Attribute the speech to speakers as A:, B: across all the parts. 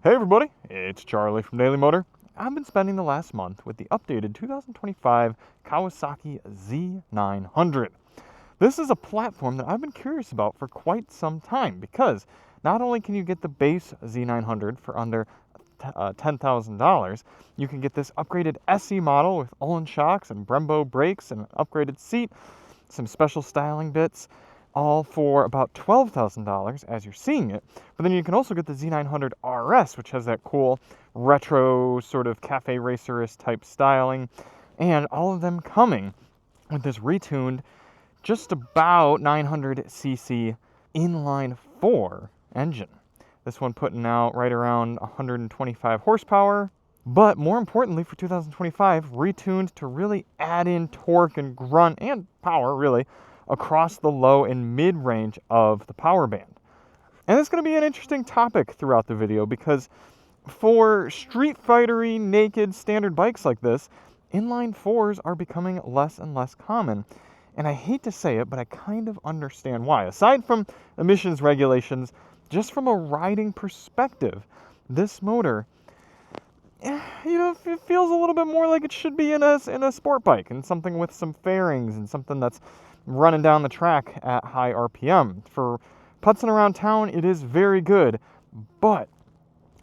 A: Hey everybody, it's Charlie from Daily Motor. I've been spending the last month with the updated 2025 Kawasaki Z900. This is a platform that I've been curious about for quite some time because not only can you get the base Z900 for under $10,000, you can get this upgraded SE model with Olin shocks and Brembo brakes and an upgraded seat, some special styling bits, all for about $12,000 as you're seeing it. But then you can also get the Z900 RS, which has that cool retro sort of cafe racer-ish type styling, and all of them coming with this retuned, just about 900cc inline 4 engine. This one putting out right around 125 horsepower, but more importantly for 2025, retuned to really add in torque and grunt and power, really, across the low and mid-range of the power band. And it's going to be an interesting topic throughout the video because for street fightery, naked, standard bikes like this, inline 4s are becoming less and less common. And I hate to say it, but I kind of understand why. Aside from emissions regulations, just from a riding perspective, this motor, it feels a little bit more like it should be in a sport bike, and something with some fairings and something that's running down the track at high RPM. For putzing around town, it is very good, but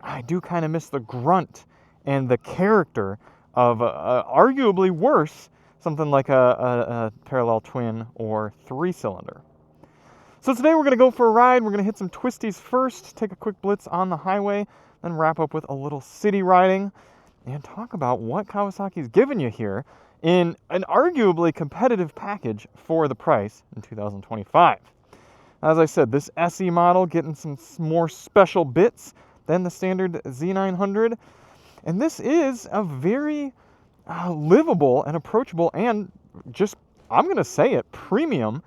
A: I do kind of miss the grunt and the character of arguably worse, something like a parallel twin or 3-cylinder. So today we're going to go for a ride. We're going to hit some twisties first, take a quick blitz on the highway, then wrap up with a little city riding and talk about what Kawasaki's given you here in an arguably competitive package for the price in 2025. As I said, this SE model getting some more special bits than the standard Z900, and this is a very livable and approachable and just, I'm going to say it, premium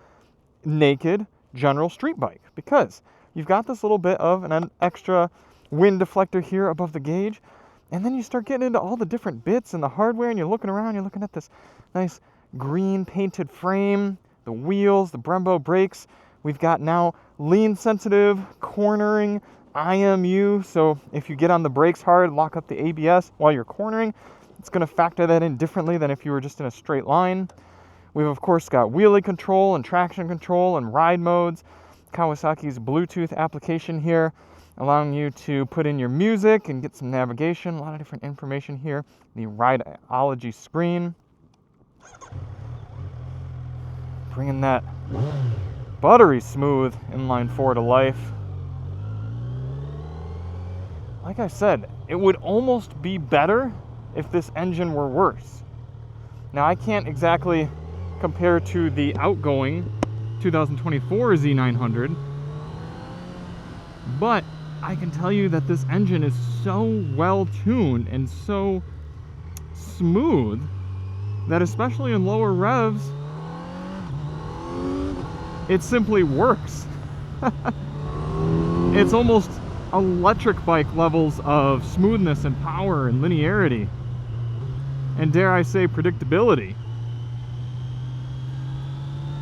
A: naked general street bike, because you've got this little bit of an extra wind deflector here above the gauge. And then you start getting into all the different bits and the hardware, and you're looking around, you're looking at this nice green painted frame, the wheels, the Brembo brakes. We've got now lean sensitive, cornering, IMU, so if you get on the brakes hard, lock up the ABS while you're cornering, it's going to factor that in differently than if you were just in a straight line. We've of course got wheelie control and traction control and ride modes. Kawasaki's Bluetooth application here, allowing you to put in your music and get some navigation, a lot of different information here. The Rideology screen. Bringing that buttery smooth inline 4 to life. Like I said, it would almost be better if this engine were worse. Now I can't exactly compare to the outgoing 2024 Z900, but I can tell you that this engine is so well tuned and so smooth that especially in lower revs, it simply works. It's almost electric bike levels of smoothness and power and linearity, and dare I say predictability.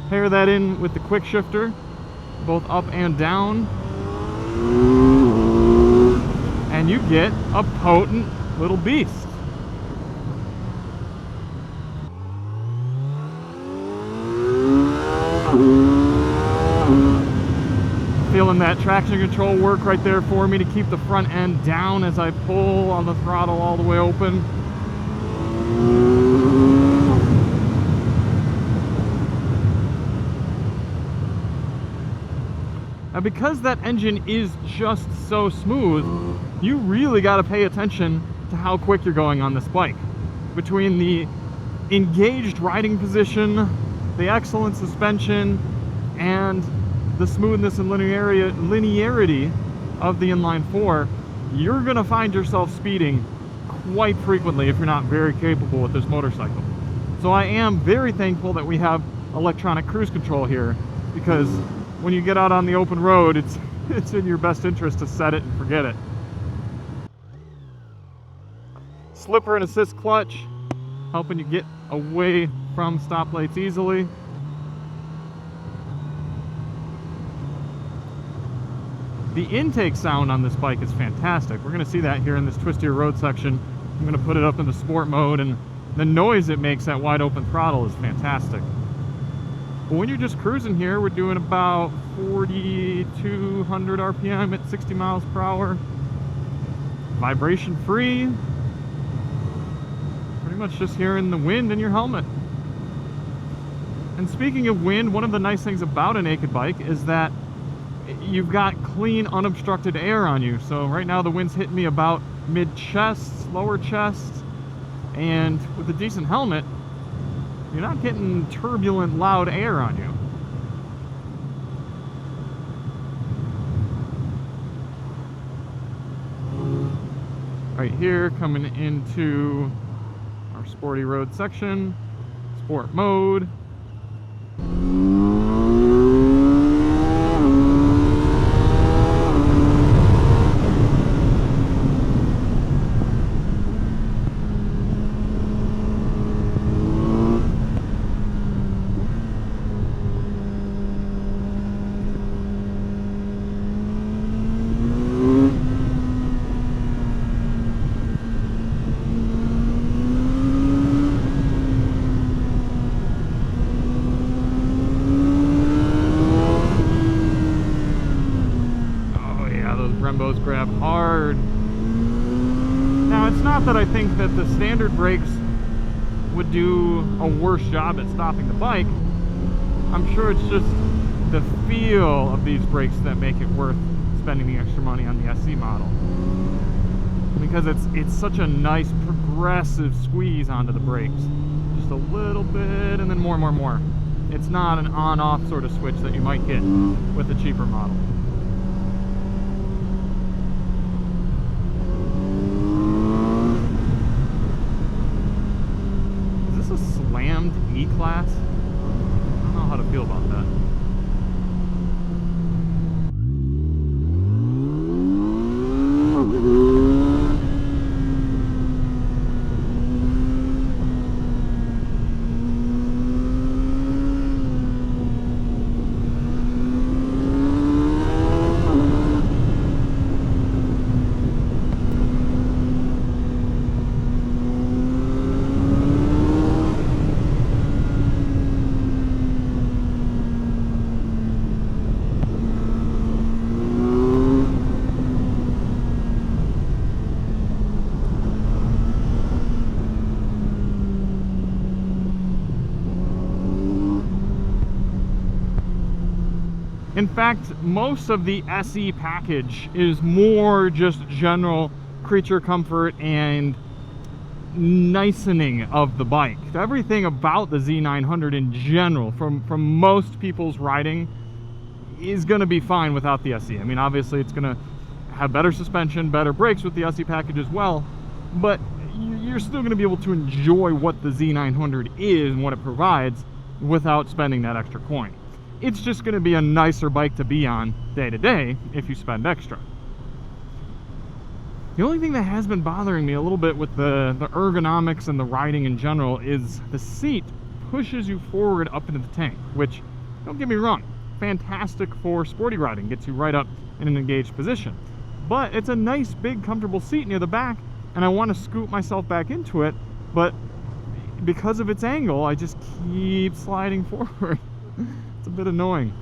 A: Pair that in with the quick shifter, both up and down, and you get a potent little beast. Feeling that traction control work right there for me to keep the front end down as I pull on the throttle all the way open. Now, because that engine is just so smooth, you really got to pay attention to how quick you're going on this bike. Between the engaged riding position, the excellent suspension, and the smoothness and linearity of the inline 4, you're going to find yourself speeding quite frequently if you're not very capable with this motorcycle. So I am very thankful that we have electronic cruise control here, because when you get out on the open road, it's in your best interest to set it and forget it. Slipper and assist clutch, helping you get away from stoplights easily. The intake sound on this bike is fantastic. We're going to see that here in this twistier road section. I'm going to put it up in the sport mode, and the noise it makes at wide open throttle is fantastic. But when you're just cruising here, we're doing about 4,200 RPM at 60 miles per hour. Vibration free. Pretty much just hearing the wind in your helmet. And speaking of wind, one of the nice things about a naked bike is that you've got clean, unobstructed air on you. So right now the wind's hitting me about mid-chest, lower chest, and with a decent helmet, you're not getting turbulent, loud air on you. Right here, coming into our sporty road section, sport mode. Brembos grab hard. Now, it's not that I think that the standard brakes would do a worse job at stopping the bike. I'm sure it's just the feel of these brakes that make it worth spending the extra money on the SE model. Because it's such a nice progressive squeeze onto the brakes. Just a little bit and then more and more and more. It's not an on-off sort of switch that you might get with a cheaper model. E-Class? I don't know how to feel about that. In fact, most of the SE package is more just general creature comfort and nicening of the bike. Everything about the Z900 in general, from most people's riding, is going to be fine without the SE. I mean, obviously it's going to have better suspension, better brakes with the SE package as well, but you're still going to be able to enjoy what the Z900 is and what it provides without spending that extra coin. It's just going to be a nicer bike to be on day to day if you spend extra. The only thing that has been bothering me a little bit with the ergonomics and the riding in general is the seat pushes you forward up into the tank, which, don't get me wrong, fantastic for sporty riding, gets you right up in an engaged position. But it's a nice, big, comfortable seat near the back, and I want to scoot myself back into it, but because of its angle, I just keep sliding forward. It's a bit annoying.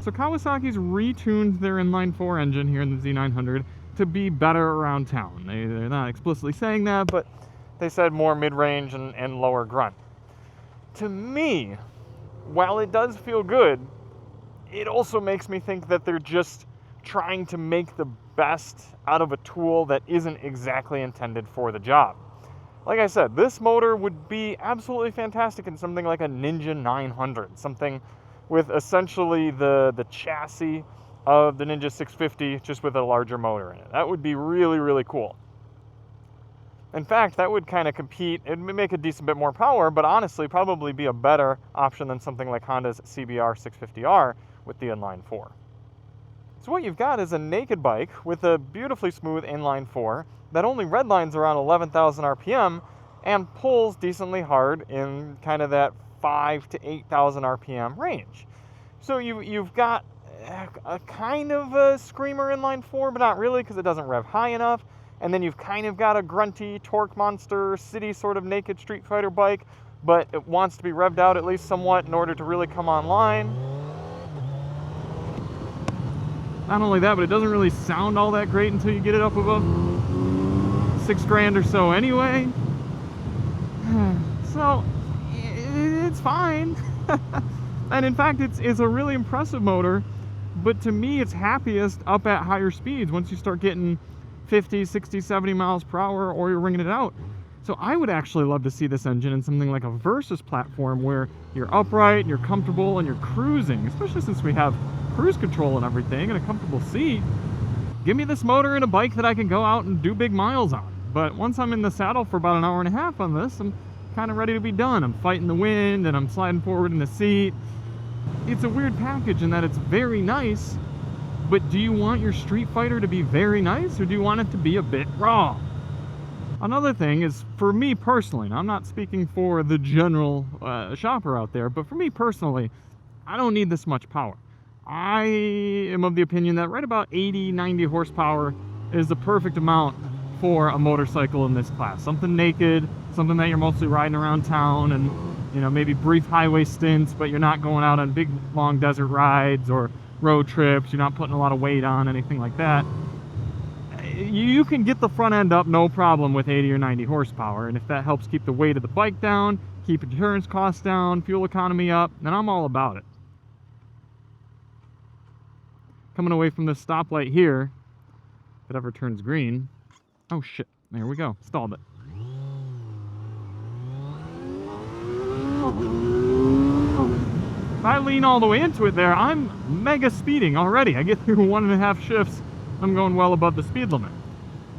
A: So Kawasaki's retuned their inline-4 engine here in the Z900 to be better around town. They're not explicitly saying that, but they said more mid-range and lower grunt. To me, while it does feel good, it also makes me think that they're just trying to make the best out of a tool that isn't exactly intended for the job. Like I said, this motor would be absolutely fantastic in something like a Ninja 900, something with essentially the chassis of the Ninja 650, just with a larger motor in it. That would be really, really cool. In fact, that would kind of compete. It would make a decent bit more power, but honestly probably be a better option than something like Honda's CBR 650R with the inline-4. So what you've got is a naked bike with a beautifully smooth inline-4 that only redlines around 11,000 RPM and pulls decently hard in kind of that 5,000 to 8,000 RPM range. So you've got a kind of a screamer inline 4, but not really because it doesn't rev high enough. And then you've kind of got a grunty torque monster city sort of naked street fighter bike, but it wants to be revved out at least somewhat in order to really come online. Not only that, but it doesn't really sound all that great until you get it up above $6 grand or so anyway. So it's fine. And in fact, it's a really impressive motor, but to me it's happiest up at higher speeds once you start getting 50, 60, 70 miles per hour, or you're ringing it out. So I would actually love to see this engine in something like a Versus platform where you're upright and you're comfortable and you're cruising, especially since we have cruise control and everything and a comfortable seat. Give me this motor and a bike that I can go out and do big miles on. But once I'm in the saddle for about an hour and a half on this, I'm kind of ready to be done. I'm fighting the wind and I'm sliding forward in the seat. It's a weird package in that it's very nice, but do you want your Street Fighter to be very nice, or do you want it to be a bit raw? Another thing is, for me personally, and I'm not speaking for the general shopper out there, but for me personally, I don't need this much power. I am of the opinion that right about 80, 90 horsepower is the perfect amount for a motorcycle in this class. Something naked, something that you're mostly riding around town and, you know, maybe brief highway stints, but you're not going out on big, long desert rides or road trips. You're not putting a lot of weight on, anything like that. You can get the front end up no problem with 80 or 90 horsepower, and if that helps keep the weight of the bike down, keep insurance costs down, fuel economy up, then I'm all about it. Coming away from this stoplight here, if it ever turns green. Oh shit, there we go, stalled it. If I lean all the way into it there, I'm mega speeding already. I get through 1.5 shifts, I'm going well above the speed limit.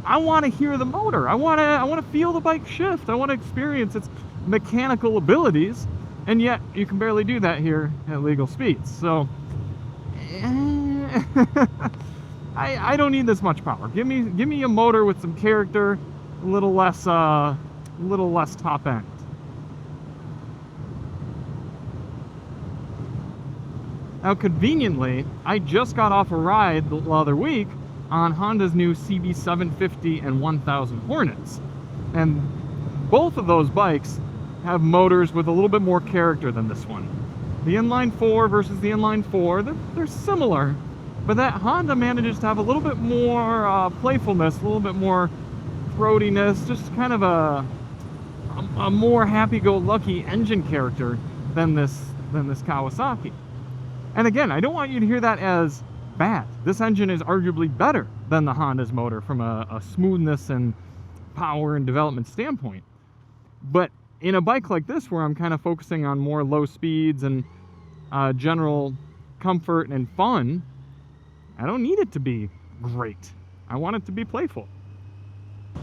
A: I want to hear the motor. I want to feel the bike shift. I want to experience its mechanical abilities, and yet you can barely do that here at legal speeds. So I don't need this much power. Give me a motor with some character, a little less top end. Now, conveniently, I just got off a ride the other week on Honda's new CB750 and 1000 Hornets. And both of those bikes have motors with a little bit more character than this one. The inline 4 versus the inline 4, they're similar, but that Honda manages to have a little bit more playfulness, a little bit more throatiness, just kind of a more happy-go-lucky engine character than this Kawasaki. And again, I don't want you to hear that as bad. This engine is arguably better than the Honda's motor from a smoothness and power and development standpoint. But in a bike like this, where I'm kind of focusing on more low speeds and general comfort and fun, I don't need it to be great. I want it to be playful.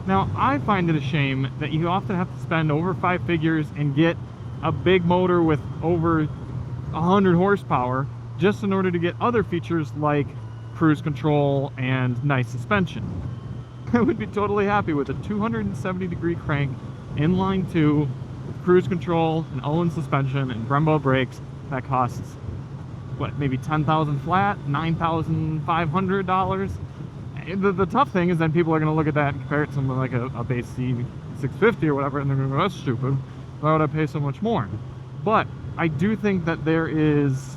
A: Now, I find it a shame that you often have to spend over 5 figures and get a big motor with over 100 horsepower just in order to get other features like cruise control and nice suspension. I would be totally happy with a 270-degree crank, inline 2, with cruise control and Owen suspension and Brembo brakes that costs, what, maybe $10,000 flat, $9,500? The tough thing is then people are going to look at that and compare it to something like a base C650 or whatever, and they're going to go, that's stupid. Why would I pay so much more? But I do think that there is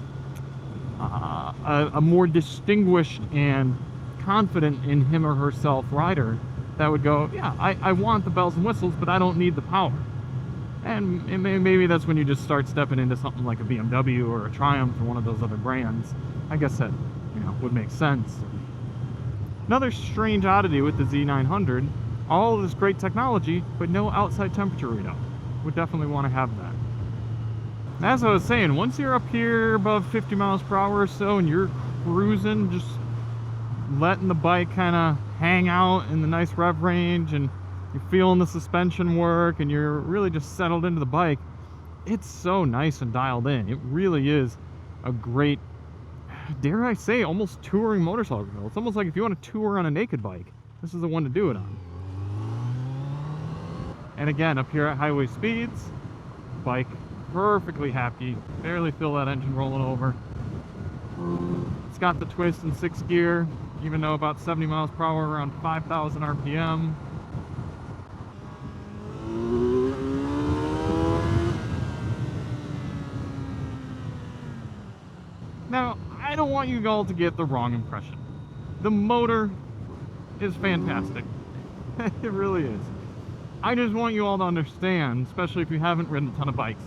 A: a more distinguished and confident in him or herself rider that would go, yeah, I want the bells and whistles, but I don't need the power. And maybe that's when you just start stepping into something like a BMW or a Triumph or one of those other brands. I guess that, you know, would make sense. Another strange oddity with the Z900, all of this great technology, but no outside temperature readout. Would definitely want to have that. As I was saying, once you're up here above 50 miles per hour or so and you're cruising, just letting the bike kind of hang out in the nice rev range and you're feeling the suspension work and you're really just settled into the bike, it's so nice and dialed in. It really is a great, dare I say, almost touring motorcycle. It's almost like if you want to tour on a naked bike, this is the one to do it on. And again, up here at highway speeds, bike perfectly happy, barely feel that engine rolling over. It's got the twist in 6th gear, even though about 70 miles per hour, around 5,000 RPM. Now, I don't want you all to get the wrong impression. The motor is fantastic. It really is. I just want you all to understand, especially if you haven't ridden a ton of bikes,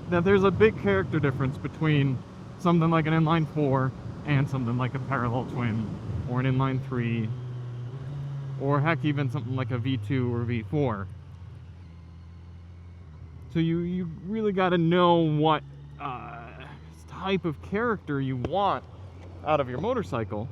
A: that there's a big character difference between something like an inline 4 and something like a parallel twin or an inline 3, or heck, even something like a V2 or V4. So you really got to know what type of character you want out of your motorcycle.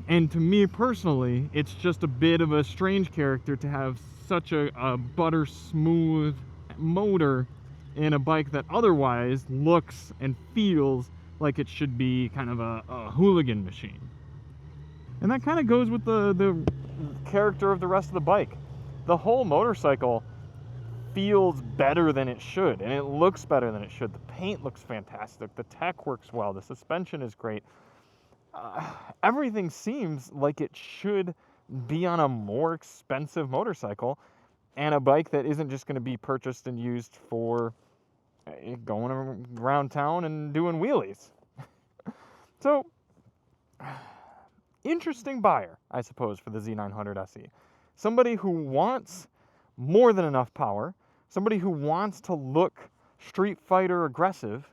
A: And to me personally, it's just a bit of a strange character to have such a butter smooth motor in a bike that otherwise looks and feels like it should be kind of a hooligan machine. And that kind of goes with the character of the rest of the bike. The whole motorcycle feels better than it should, and it looks better than it should. The paint looks fantastic, the tech works well, the suspension is great. Everything seems like it should be on a more expensive motorcycle and a bike that isn't just going to be purchased and used for going around town and doing wheelies. So, interesting buyer, I suppose, for the Z900 SE. Somebody who wants more than enough power, somebody who wants to look street fighter aggressive,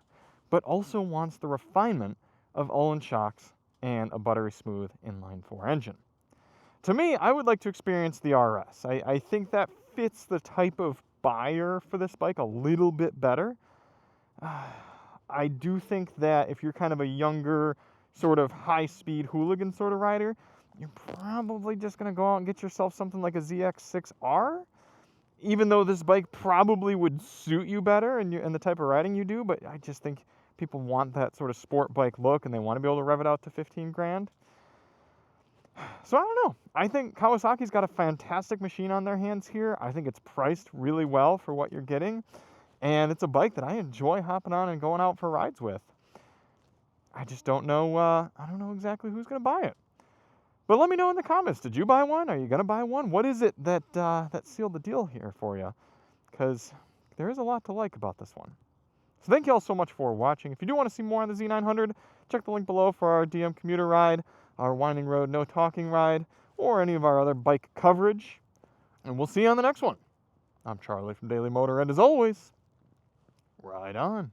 A: but also wants the refinement of Olin shocks and a buttery smooth inline 4 engine. To me, I would like to experience the RS. I think that fits the type of buyer for this bike a little bit better. I do think that if you're kind of a younger, sort of high-speed hooligan sort of rider, you're probably just going to go out and get yourself something like a ZX6R, even though this bike probably would suit you better and the type of riding you do. But I just think people want that sort of sport bike look, and they want to be able to rev it out to 15 grand. So I don't know. I think Kawasaki's got a fantastic machine on their hands here. I think it's priced really well for what you're getting, and it's a bike that I enjoy hopping on and going out for rides with. I just don't know. I don't know exactly who's going to buy it. But let me know in the comments. Did you buy one? Are you going to buy one? What is it that that sealed the deal here for you? Because there is a lot to like about this one. So thank you all so much for watching. If you do want to see more on the Z900, check the link below for our DM commuter ride, our winding road no talking ride, or any of our other bike coverage. And we'll see you on the next one. I'm Charlie from Daily Motor, and as always, ride on.